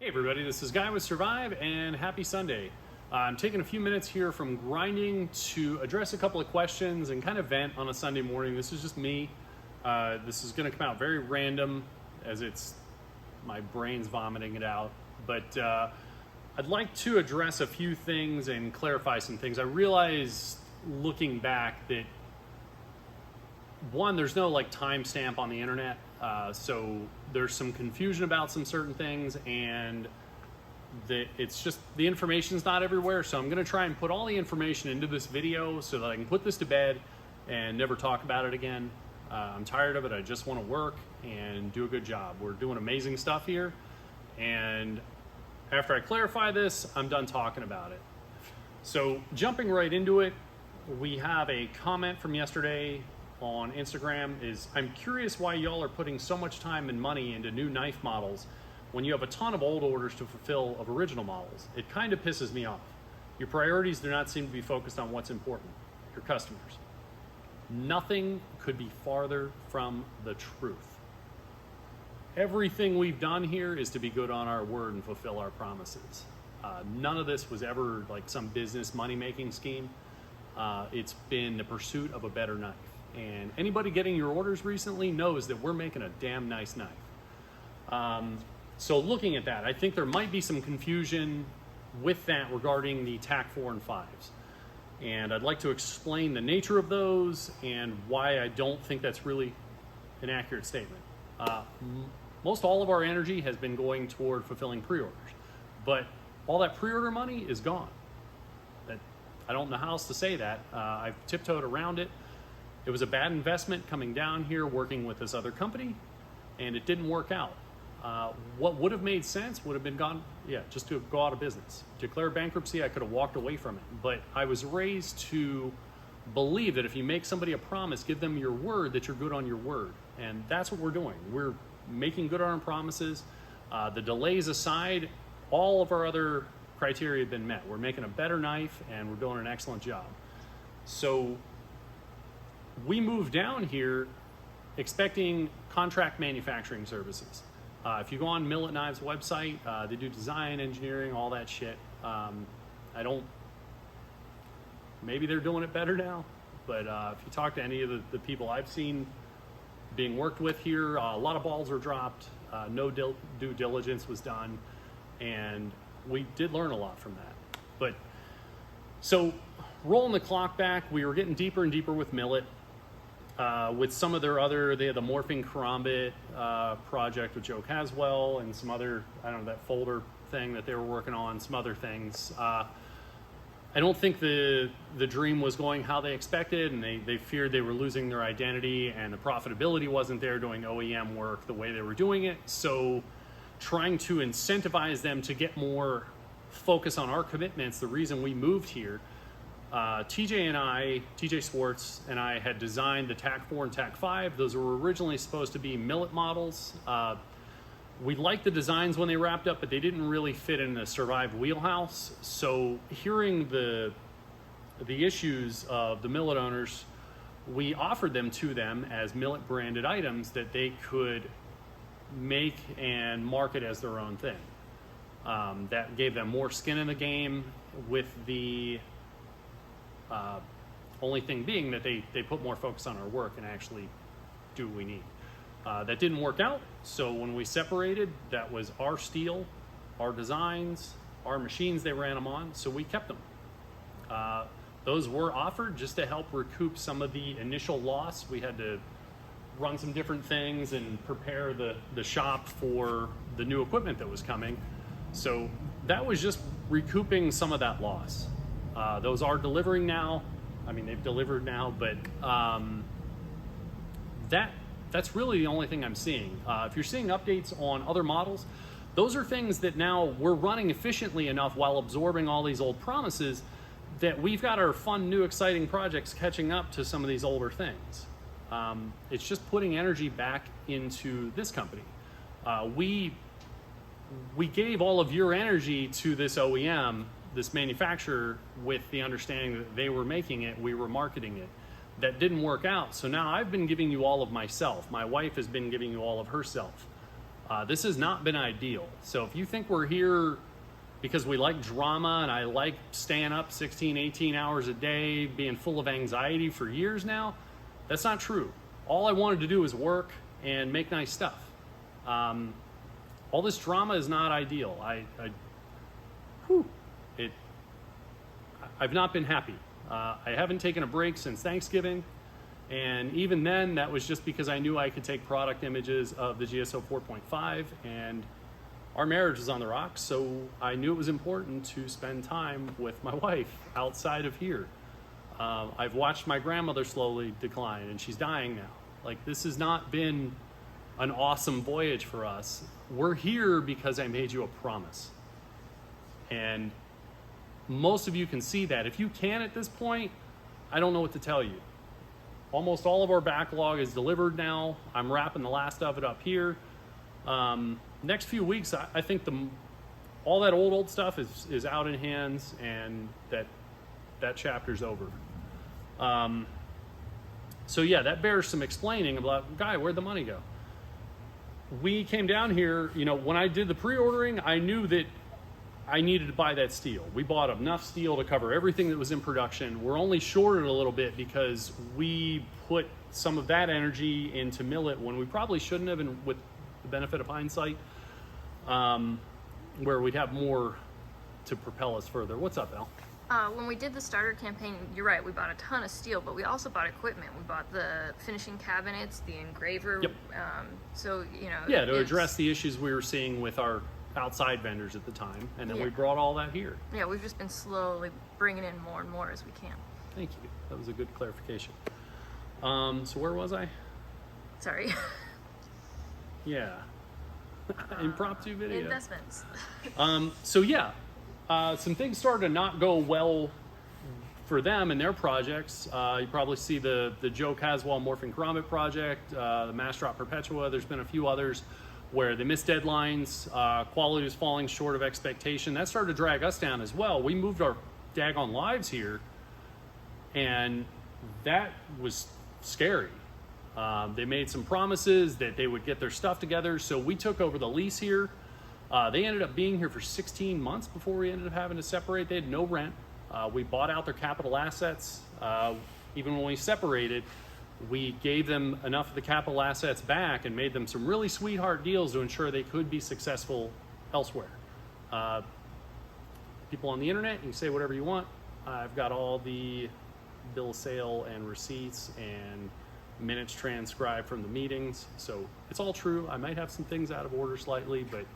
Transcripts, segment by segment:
Hey everybody, this is Guy with Survive and happy Sunday. I'm taking a few minutes here from grinding to address a couple of questions and kind of vent on a Sunday morning. This is just me. This is going to come out very random as it's my brain's vomiting it out. But I'd like to address a few things and clarify some things. I realize looking back that one, there's no like timestamp on the internet, so there's some confusion about some certain things, and that it's just the information's not everywhere. So I'm going to try and put all the information into this video so that I can put this to bed and never talk about it again. I'm tired of it. I just want to work and do a good job. We're doing amazing stuff here, and after I clarify this, I'm done talking about it. So jumping right into it, we have a comment from yesterday on Instagram. I'm curious why y'all are putting so much time and money into new knife models when you have a ton of old orders to fulfill of original models. It kind of pisses me off. Your priorities do not seem to be focused on what's important, your customers. Nothing could be farther from the truth. Everything we've done here is to be good on our word and fulfill our promises. None of this was ever like some business money-making scheme. It's been the pursuit of a better knife. And anybody getting your orders recently knows that we're making a damn nice knife. So looking at that, I think there might be some confusion with that regarding the TAC-4 and 5s. And I'd like to explain the nature of those and why I don't think that's really an accurate statement. Most all of our energy has been going toward fulfilling pre-orders, but all that pre-order money is gone. I don't know how else to say that. I've tiptoed around it. It was a bad investment coming down here, working with this other company, and it didn't work out. What would have made sense would have been just to go out of business. Declare bankruptcy, I could have walked away from it. But I was raised to believe that if you make somebody a promise, give them your word that you're good on your word. And that's what we're doing. We're making good on our promises. The delays aside, all of our other criteria have been met. We're making a better knife and we're doing an excellent job. So we moved down here expecting contract manufacturing services. If you go on Millet Knives website, they do design, engineering, all that shit. Maybe they're doing it better now, but if you talk to any of the people I've seen being worked with here, a lot of balls were dropped, no due diligence was done, and we did learn a lot from that. But so rolling the clock back, we were getting deeper and deeper with Millet. With some of they had the morphing karambit project with Joe Caswell and some other, that folder thing that they were working on, some other things. I don't think the dream was going how they expected, and they feared they were losing their identity and the profitability wasn't there doing OEM work the way they were doing it. So trying to incentivize them to get more focus on our commitments, the reason we moved here, TJ Swartz and I had designed the TAC-4 and TAC-5. Those were originally supposed to be Millet models. We liked the designs when they wrapped up, but they didn't really fit in the Survive wheelhouse. So hearing the issues of the Millet owners, we offered them to them as Millet branded items that they could make and market as their own thing. That gave them more skin in the game, with the only thing being that they put more focus on our work and actually do what we need. That didn't work out, so when we separated, that was our steel, our designs, our machines they ran them on, so we kept them. Those were offered just to help recoup some of the initial loss. We had to run some different things and prepare the shop for the new equipment that was coming. So that was just recouping some of that loss. Those are delivering now. They've delivered now, but that's really the only thing I'm seeing. If you're seeing updates on other models, those are things that now we're running efficiently enough while absorbing all these old promises that we've got our fun, new, exciting projects catching up to some of these older things. It's just putting energy back into this company. We gave all of your energy to this OEM, this manufacturer, with the understanding that they were making it, we were marketing it. That didn't work out. So now I've been giving you all of myself. My wife has been giving you all of herself. This has not been ideal. So if you think we're here because we like drama and I like staying up 16, 18 hours a day, being full of anxiety for years now, that's not true. All I wanted to do was work and make nice stuff. All this drama is not ideal. I've not been happy. I haven't taken a break since Thanksgiving. And even then, that was just because I knew I could take product images of the GSO 4.5, and our marriage is on the rocks, so I knew it was important to spend time with my wife outside of here. I've watched my grandmother slowly decline, and she's dying now. Like, this has not been an awesome voyage for us. We're here because I made you a promise. And most of you can see that. If you can at this point, I don't know what to tell you. Almost all of our backlog is delivered now. I'm wrapping the last of it up here. Next few weeks, I think all that old stuff is out in hands, and that chapter's over. So yeah, that bears some explaining about, Guy, where'd the money go? We came down here, when I did the pre-ordering, I knew that I needed to buy that steel. We bought enough steel to cover everything that was in production. We're only shorted a little bit because we put some of that energy into Millet when we probably shouldn't have, and with the benefit of hindsight, where we'd have more to propel us further. What's up, Al? When we did the starter campaign, you're right, we bought a ton of steel, but we also bought equipment. We bought the finishing cabinets, the engraver. Yep. Yeah, to address the issues we were seeing with our outside vendors at the time, and then we brought all that here. Yeah, we've just been slowly bringing in more and more as we can. Thank you. That was a good clarification. So where was I? Sorry. Yeah. Impromptu video. Investments. Some things started to not go well for them and their projects. You probably see the Joe Caswell Morphing Grommet project, the Mastrop Perpetua. There's been a few others where they missed deadlines, quality was falling short of expectation. That started to drag us down as well. We moved our daggone lives here, and that was scary. They made some promises that they would get their stuff together, so we took over the lease here. They ended up being here for 16 months before we ended up having to separate. They had no rent. We bought out their capital assets. Even when we separated, we gave them enough of the capital assets back and made them some really sweetheart deals to ensure they could be successful elsewhere. People on the internet, you can say whatever you want. I've got all the bill of sale and receipts and minutes transcribed from the meetings, so it's all true. I might have some things out of order slightly, but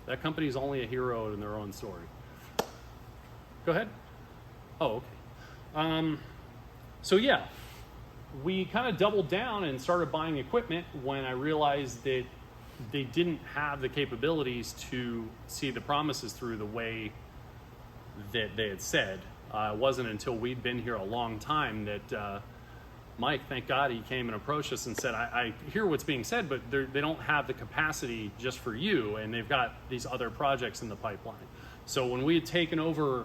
that company is only a hero in their own story. Go ahead. Oh, okay. We kind of doubled down and started buying equipment when I realized that they didn't have the capabilities to see the promises through the way that they had said. It wasn't until we'd been here a long time that Mike, thank God, he came and approached us and said, I hear what's being said, but they don't have the capacity just for you, and they've got these other projects in the pipeline. So when we had taken over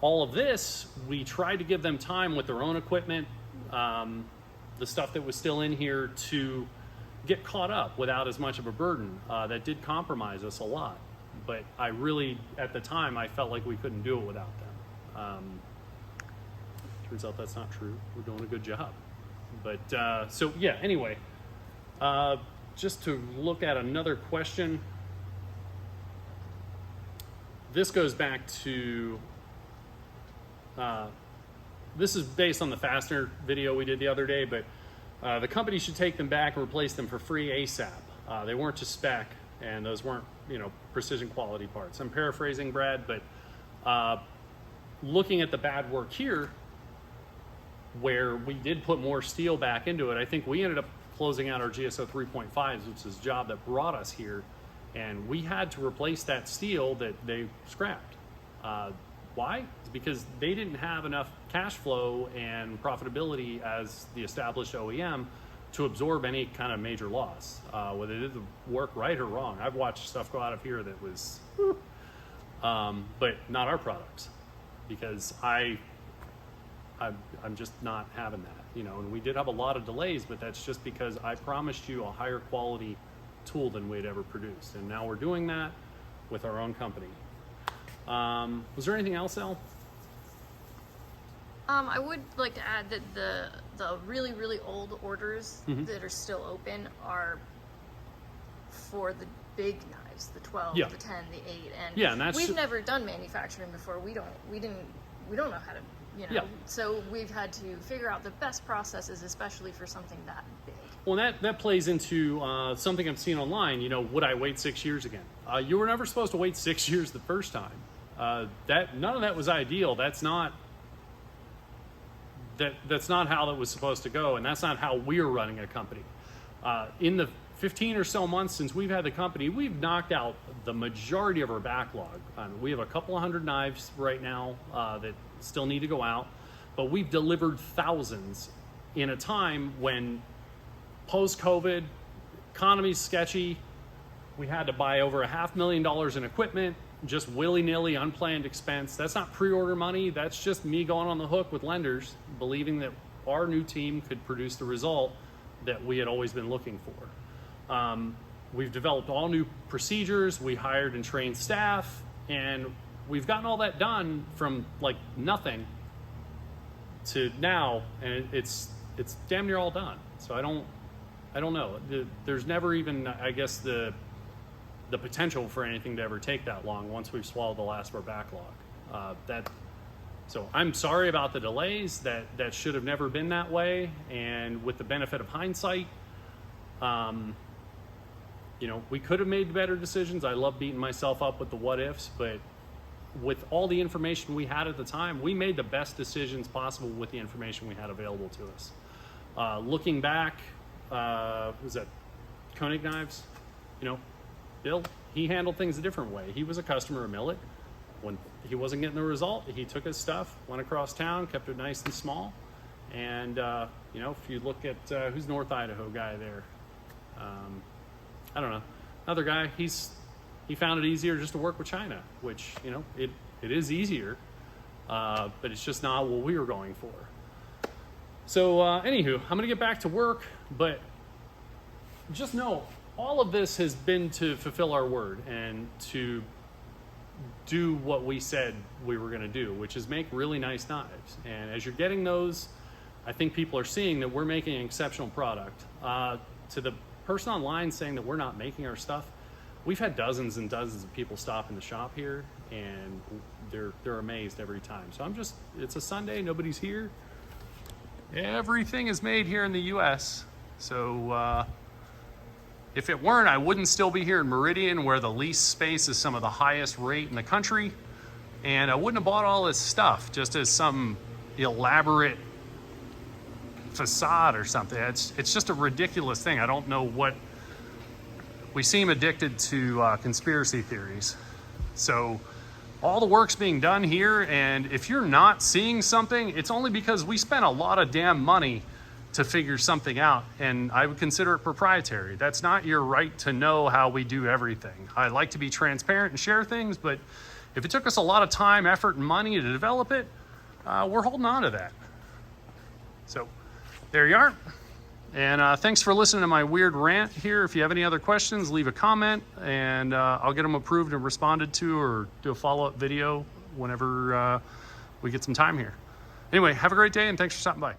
all of this, we tried to give them time with their own equipment, the stuff that was still in here, to get caught up without as much of a burden. That did compromise us a lot, but I really, at the time, I felt like we couldn't do it without them. Turns out that's not true. We're doing a good job. But anyway, just to look at another question. This goes back to, this is based on the fastener video we did the other day, but the company should take them back and replace them for free ASAP. They weren't to spec, and those weren't, precision quality parts. I'm paraphrasing Brad, but looking at the bad work here, where we did put more steel back into it, I think we ended up closing out our GSO 3.5s, which is the job that brought us here, and we had to replace that steel that they scrapped. Why? It's because they didn't have enough cash flow and profitability as the established OEM to absorb any kind of major loss, whether they did the work right or wrong. I've watched stuff go out of here that was, but not our products, because I I'm just not having that, you know. And we did have a lot of delays, but that's just because I promised you a higher quality tool than we'd ever produced, and now we're doing that with our own company. Was there anything else, Elle? I would like to add that the really, really old orders that are still open are for the big knives, the 12, Yeah. the 10, the 8, And that's we've never done manufacturing before. We don't know how to, you know. Yeah. So we've had to figure out the best processes, especially for something that big. Well, that plays into something I've seen online. You know, would I wait 6 years again? You were never supposed to wait 6 years the first time. None of that was ideal. That's not how that was supposed to go, and that's not how we're running a company. In the 15 or so months since we've had the company, we've knocked out the majority of our backlog. We have a couple of hundred knives right now that still need to go out, but we've delivered thousands in a time when post-COVID, economy's sketchy. We had to buy over $500,000 in equipment, just willy-nilly, unplanned expense. That's not pre-order money. That's just me going on the hook with lenders, believing that our new team could produce the result that we had always been looking for. We've developed all new procedures. We hired and trained staff, and we've gotten all that done from like nothing to now, and it's damn near all done. So I don't know. There's never even, I guess, the potential for anything to ever take that long once we've swallowed the last of our backlog. So I'm sorry about the delays. That should have never been that way. And with the benefit of hindsight, you know, we could have made better decisions. I love beating myself up with the what ifs, but with all the information we had at the time, we made the best decisions possible with the information we had available to us. Looking back, was that Koenig Knives? You know, Bill, he handled things a different way. He was a customer of Millet. When he wasn't getting the result, he took his stuff, went across town, kept it nice and small. And, you know, if you look at, who's North Idaho guy there? I don't know. Another guy, he found it easier just to work with China, which, you know, it is easier, but it's just not what we were going for. So, anywho, I'm going to get back to work, but just know all of this has been to fulfill our word and to do what we said we were going to do, which is make really nice knives. And as you're getting those, I think people are seeing that we're making an exceptional product. To the person online saying that we're not making our stuff, we've had dozens and dozens of people stop in the shop here, and they're amazed every time. So it's a Sunday, nobody's here. Everything is made here in the U.S. So if it weren't, I wouldn't still be here in Meridian, where the lease space is some of the highest rate in the country. And I wouldn't have bought all this stuff just as some elaborate facade or something. It's just a ridiculous thing. I don't know what, we seem addicted to conspiracy theories. So all the work's being done here, and if you're not seeing something, it's only because we spent a lot of damn money to figure something out, and I would consider it proprietary. That's not your right to know how we do everything. I like to be transparent and share things, but if it took us a lot of time, effort, and money to develop it, we're holding on to that. So there you are. And thanks for listening to my weird rant here. If you have any other questions, leave a comment, and I'll get them approved and responded to, or do a follow-up video whenever we get some time here. Anyway, have a great day, and thanks for stopping by.